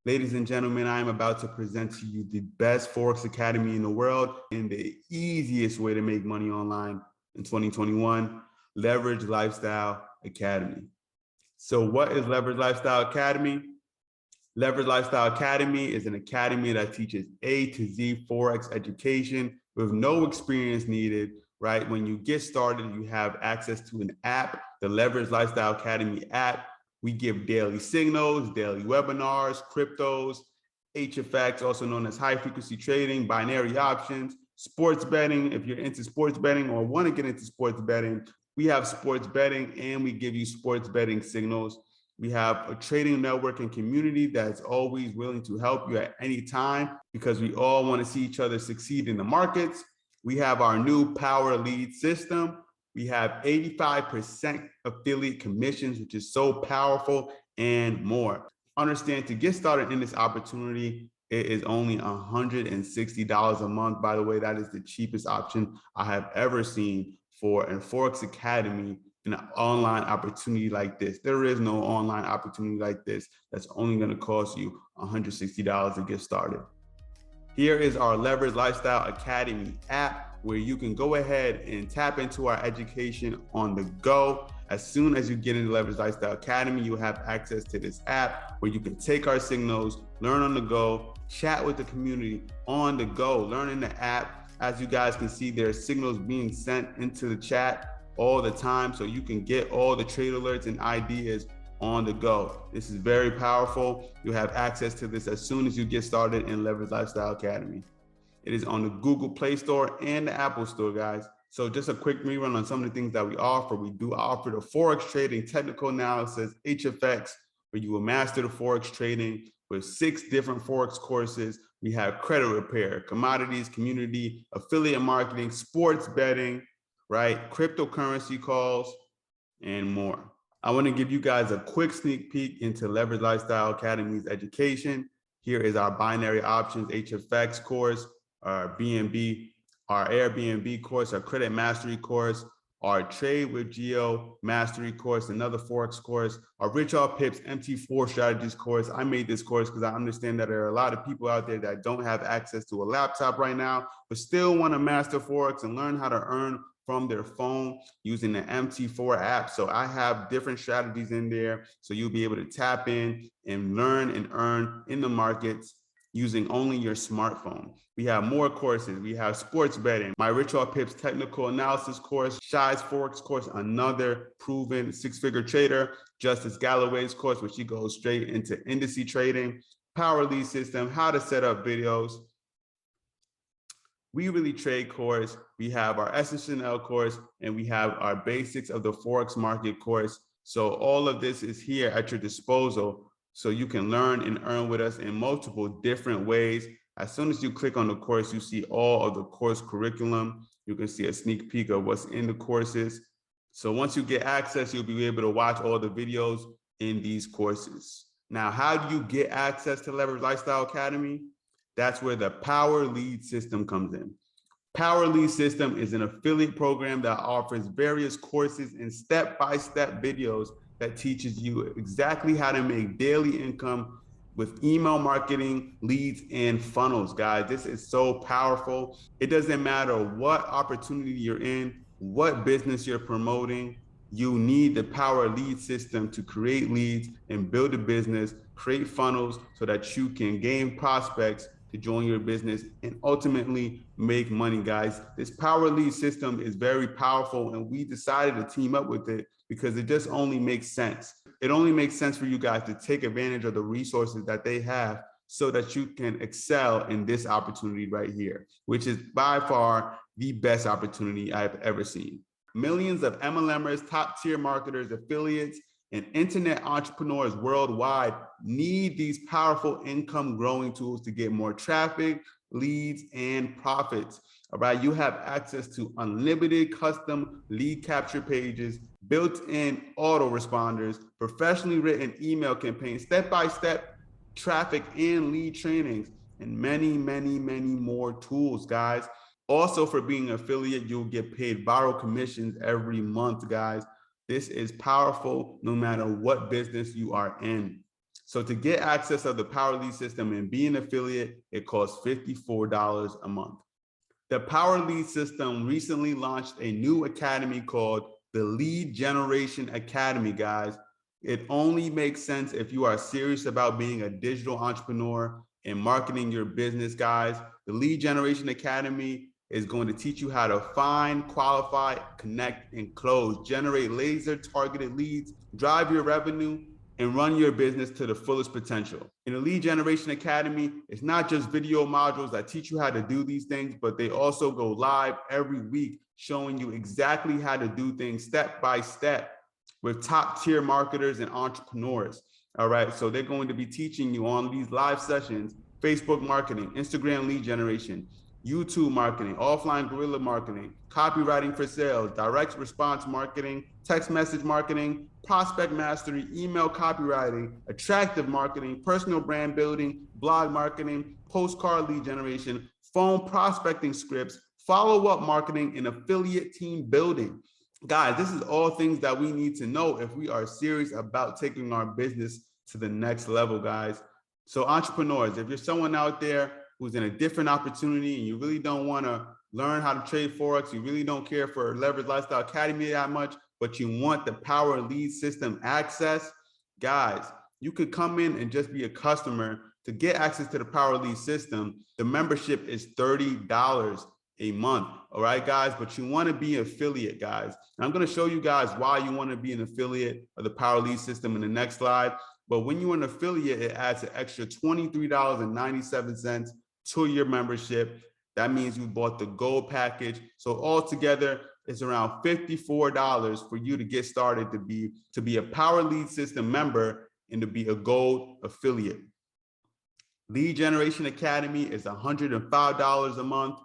Ladies and gentlemen, I am about to present to you the best Forex Academy in the world and the easiest way to make money online in 2021, Leverage Lifestyle Academy. So what is Leverage Lifestyle Academy? Leverage Lifestyle Academy is an academy that teaches A to Z Forex education with no experience needed, right? When you get started, you have access to an app, the Leverage Lifestyle Academy app. We give daily signals, daily webinars, cryptos, HFX, also known as high frequency trading, binary options, sports betting. If you're into sports betting or want to get into sports betting, we have sports betting and we give you sports betting signals. We have a trading network and community that's always willing to help you at any time because we all want to see each other succeed in the markets. We have our new power lead system. We have 85% affiliate commissions, which is so powerful, and more. Understand, to get started in this opportunity, it is only $160 a month. By the way, that is the cheapest option I have ever seen for a Forex Academy in an online opportunity like this. There is no online opportunity like this that's only going to cost you $160 to get started. Here is our Leverage Lifestyle Academy app where you can go ahead and tap into our education on the go. As soon as you get into Leverage Lifestyle Academy, you have access to this app where you can take our signals, learn on the go, chat with the community on the go, learn in the app. As you guys can see, there are signals being sent into the chat all the time, so you can get all the trade alerts and ideas on the go. This is very powerful. You have access to this as soon as you get started in Leverage Lifestyle Academy. It is on the Google Play Store and the Apple Store, guys. So just a quick rerun on some of the things that we offer. We do offer the Forex trading, technical analysis, HFX, where you will master the Forex trading with 6 different Forex courses. We have credit repair, commodities, community, affiliate marketing, sports betting, right? Cryptocurrency calls, and more. I want to give you guys a quick sneak peek into Leverage Lifestyle Academy's education. Here is our binary options HFX course, our BNB, our Airbnb course, our credit mastery course, our trade with Geo mastery course, another Forex course, our Rich Off Pips MT4 strategies course. I made this course because I understand that there are a lot of people out there that don't have access to a laptop right now, but still want to master Forex and learn how to earn from their phone using the MT4 app. So I have different strategies in there. So you'll be able to tap in and learn and earn in the markets using only your smartphone. We have more courses. We have sports betting, my Rich Off Pips technical analysis course, Shy's Forex course, another proven 6-figure trader, Justice Galloway's course, which he goes straight into indice trading, power lead system, how to set up videos, We Really Trade course, we have our SNL course, and we have our basics of the Forex market course. So all of this is here at your disposal so you can learn and earn with us in multiple different ways. As soon as you click on the course, you see all of the course curriculum. You can see a sneak peek of what's in the courses. So once you get access, you'll be able to watch all the videos in these courses. Now, how do you get access to Leverage Lifestyle Academy? That's where the Power Lead system comes in. Power Lead system is an affiliate program that offers various courses and step-by-step videos that teaches you exactly how to make daily income with email marketing, leads, and funnels, guys. This is so powerful. It doesn't matter what opportunity you're in, what business you're promoting, you need the Power Lead system to create leads and build a business, create funnels so that you can gain prospects to join your business and ultimately make money, guys. This Power Lead system is very powerful, and we decided to team up with it because it just only makes sense. It only makes sense for you guys to take advantage of the resources that they have so that you can excel in this opportunity right here, which is by far the best opportunity I've ever seen. Millions of MLMers, top tier marketers, affiliates, and internet entrepreneurs worldwide need these powerful income growing tools to get more traffic, leads, and profits. All right, you have access to unlimited custom lead capture pages, built-in autoresponders, professionally written email campaigns, step-by-step traffic and lead trainings, and many, many, many more tools, guys. Also, for being an affiliate, you'll get paid viral commissions every month, guys. This is powerful no matter what business you are in. So to get access of the Power Lead system and be an affiliate, it costs $54 a month. The Power Lead system recently launched a new academy called the Lead Generation Academy, guys. It only makes sense if you are serious about being a digital entrepreneur and marketing your business, guys. The Lead Generation Academy is going to teach you how to find, qualify, connect, and close, generate laser-targeted leads, drive your revenue, and run your business to the fullest potential. In the Lead Generation Academy, it's not just video modules that teach you how to do these things, but they also go live every week showing you exactly how to do things step by step with top tier marketers and entrepreneurs. All right, so they're going to be teaching you on these live sessions, Facebook marketing, Instagram lead generation, YouTube marketing, offline guerrilla marketing, copywriting for sales, direct response marketing, text message marketing, prospect mastery, email copywriting, attractive marketing, personal brand building, blog marketing, postcard lead generation, phone prospecting scripts, follow-up marketing, and affiliate team building. Guys, this is all things that we need to know if we are serious about taking our business to the next level, guys. So entrepreneurs, if you're someone out there who's in a different opportunity and you really don't want to learn how to trade Forex, you really don't care for Leverage Lifestyle Academy that much, but you want the Power Lead system access, guys, you could come in and just be a customer. To get access to the Power Lead system, the membership is $30 a month. All right, guys, but you want to be an affiliate, guys. And I'm going to show you guys why you want to be an affiliate of the Power Lead system in the next slide. But when you're an affiliate, it adds an extra $23.97 to your membership. That means you bought the gold package. So altogether, it's around $54 for you to get started to be a Power Lead system member and to be a gold affiliate. Lead Generation Academy is $105 a month.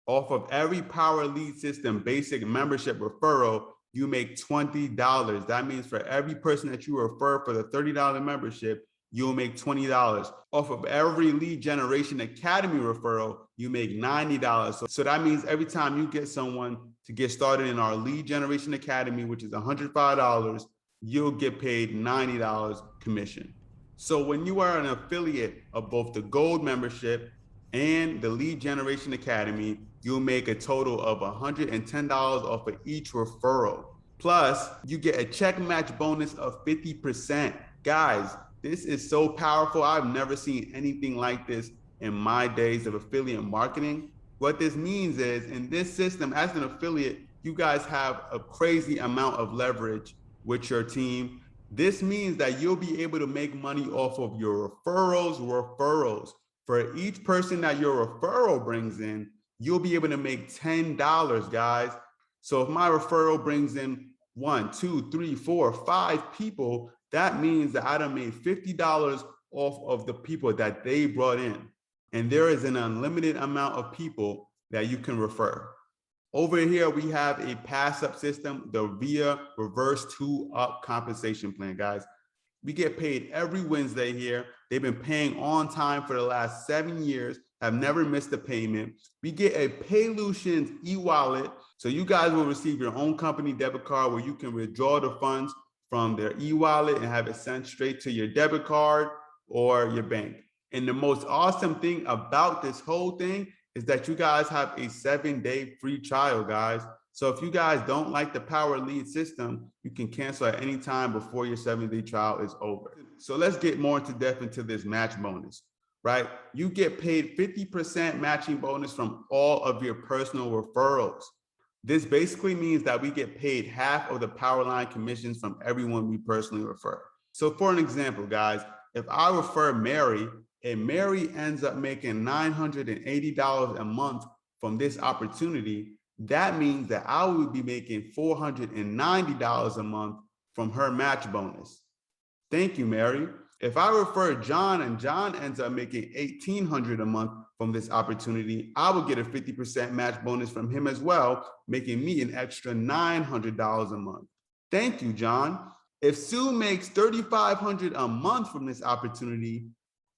Off of every Power Lead system basic membership referral, you make $20. That means for every person that you refer for the $30 membership, you'll make $20. Off of every Lead Generation Academy referral, you make $90. So that means every time you get someone to get started in our Lead Generation Academy, which is $105, you'll get paid $90 commission. So when you are an affiliate of both the Gold membership and the Lead Generation Academy, you'll make a total of $110 off of each referral. Plus, you get a check match bonus of 50%. Guys, this is so powerful. I've never seen anything like this in my days of affiliate marketing. What this means is, in this system, as an affiliate, you guys have a crazy amount of leverage with your team. This means that you'll be able to make money off of your referrals. For each person that your referral brings in, you'll be able to make $10, guys. So if my referral brings in 1, 2, 3, 4, 5 people, that means that I done made $50 off of the people that they brought in. And there is an unlimited amount of people that you can refer. Over here, we have a pass-up system, the VIA Reverse 2-Up compensation plan, guys. We get paid every Wednesday here. They've been paying on time for the last 7 years, have never missed a payment. We get a Paylutions e-wallet. So you guys will receive your own company debit card where you can withdraw the funds from their e-wallet and have it sent straight to your debit card or your bank. And the most awesome thing about this whole thing is that you guys have a 7-day free trial, guys. So if you guys don't like the Power Lead system, you can cancel at any time before your 7-day trial is over. So let's get more into depth into this match bonus, right? You get paid 50% matching bonus from all of your personal referrals. This basically means that we get paid half of the Powerline commissions from everyone we personally refer. So for an example, guys, if I refer Mary and Mary ends up making $980 a month from this opportunity, that means that I will be making $490 a month from her match bonus. Thank you, Mary. If I refer John and John ends up making $1,800 a month from this opportunity, I will get a 50% match bonus from him as well, making me an extra $900 a month. Thank you, John. If Sue makes $3,500 a month from this opportunity,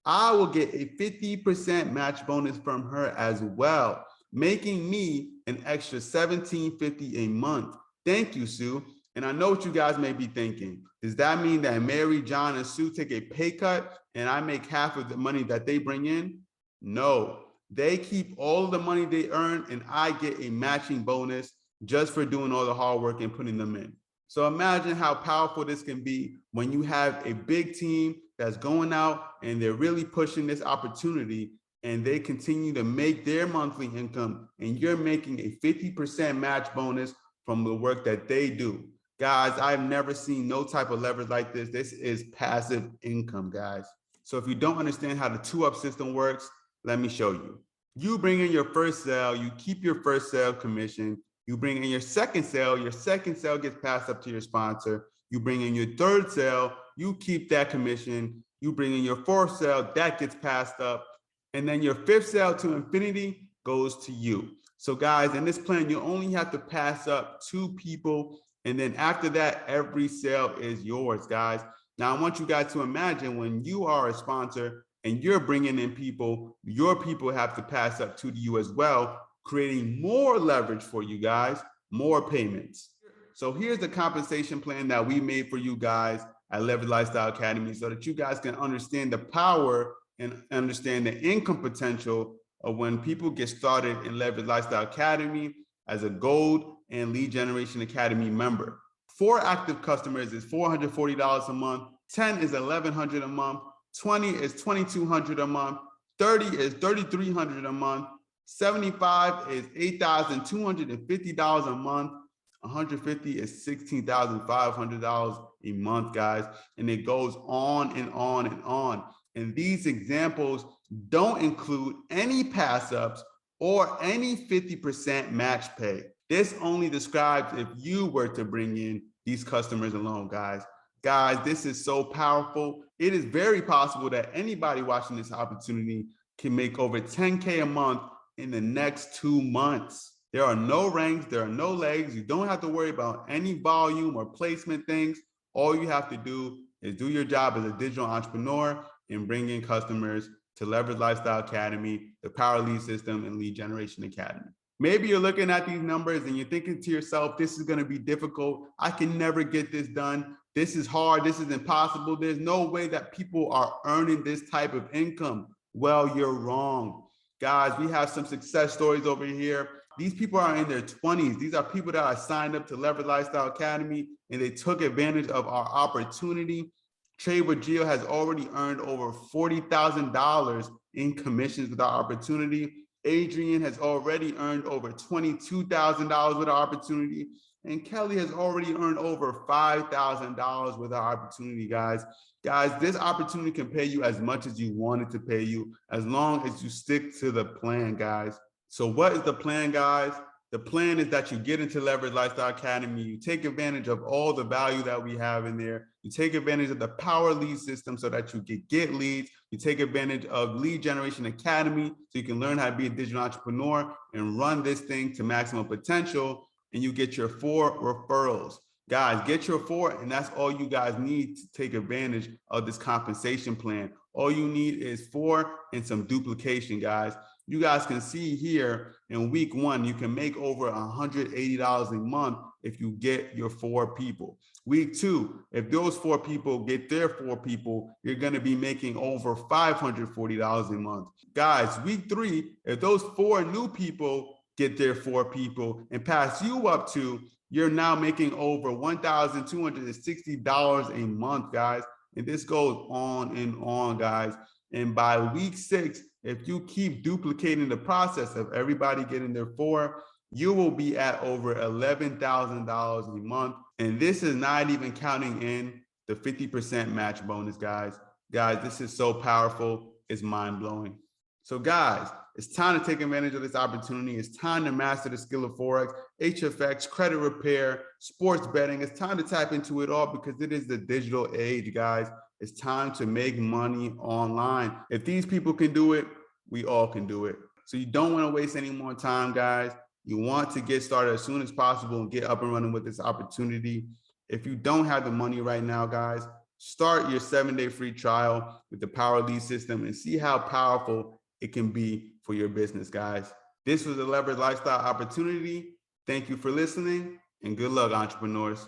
I will get a 50% match bonus from her as well, making me an extra $1,750 a month. Thank you, Sue. And I know what you guys may be thinking. Does that mean that Mary, John, and Sue take a pay cut and I make half of the money that they bring in? No, they keep all of the money they earn and I get a matching bonus just for doing all the hard work and putting them in. So imagine how powerful this can be when you have a big team that's going out and they're really pushing this opportunity and they continue to make their monthly income and you're making a 50% match bonus from the work that they do. Guys, I've never seen no type of leverage like this. This is passive income, guys. So if you don't understand how the 2-up system works, let me show you. You bring in your first sale, you keep your first sale commission. You bring in your second sale gets passed up to your sponsor. You bring in your third sale, you keep that commission. You bring in your fourth sale, that gets passed up. And then your fifth sale to infinity goes to you. So guys, in this plan, you only have to pass up 2 people. And then after that, every sale is yours, guys. Now, I want you guys to imagine when you are a sponsor and you're bringing in people, your people have to pass up to you as well, creating more leverage for you guys, more payments. So here's the compensation plan that we made for you guys at Leverage Lifestyle Academy so that you guys can understand the power and understand the income potential of when people get started in Leverage Lifestyle Academy as a Gold and Lead Generation Academy member. 4 active customers is $440 a month, 10 is $1,100 a month, 20 is $2,200 a month, 30 is $3,300 a month, 75 is $8,250 a month, 150 is $16,500 a month, guys. And it goes on and on and on. And these examples don't include any pass ups or any 50% match pay. This only describes if you were to bring in these customers alone, guys. Guys, this is so powerful. It is very possible that anybody watching this opportunity can make over 10K a month in the next 2 months. There are no ranks, there are no legs. You don't have to worry about any volume or placement things. All you have to do is do your job as a digital entrepreneur and bring in customers to Leverage Lifestyle Academy, the Power Lead System, and Lead Generation Academy. Maybe you're looking at these numbers and you're thinking to yourself, this is going to be difficult. I can never get this done. This is hard. This is impossible. There's no way that people are earning this type of income. Well, you're wrong. Guys, we have some success stories over here. These people are in their 20s. These are people that are signed up to Leverage Lifestyle Academy and they took advantage of our opportunity. Trade with Gio has already earned over $40,000 in commissions with our opportunity. Adrian has already earned over $22,000 with our opportunity. And Kelly has already earned over $5,000 with our opportunity, guys. Guys, this opportunity can pay you as much as you want it to pay you, as long as you stick to the plan, guys. So what is the plan, guys? The plan is that you get into Leverage Lifestyle Academy, you take advantage of all the value that we have in there, you take advantage of the Power Lead System so that you can get leads, you take advantage of Lead Generation Academy so you can learn how to be a digital entrepreneur and run this thing to maximum potential, and you get your 4 referrals. Guys, get your 4, and that's all you guys need to take advantage of this compensation plan. All you need is 4 and some duplication, guys. You guys can see here in week 1, you can make over $180 a month if you get your 4 people. Week 2, if those 4 people get their 4 people, you're going to be making over $540 a month. Guys, week 3, if those 4 new people get their 4 people and pass you up to, you're now making over $1,260 a month, guys. And this goes on and on, guys. And by week 6, if you keep duplicating the process of everybody getting their 4, you will be at over $11,000 a month. And this is not even counting in the 50% match bonus, guys. Guys, this is so powerful. It's mind-blowing. So guys, it's time to take advantage of this opportunity. It's time to master the skill of Forex, HFX, credit repair, sports betting. It's time to tap into it all because it is the digital age, guys. It's time to make money online. If these people can do it, we all can do it. So you don't want to waste any more time, guys. You want to get started as soon as possible and get up and running with this opportunity. If you don't have the money right now, guys, start your 7-day free trial with the Power Lead System and see how powerful it can be for your business, guys. This was the Leverage Lifestyle Opportunity. Thank you for listening and good luck, entrepreneurs.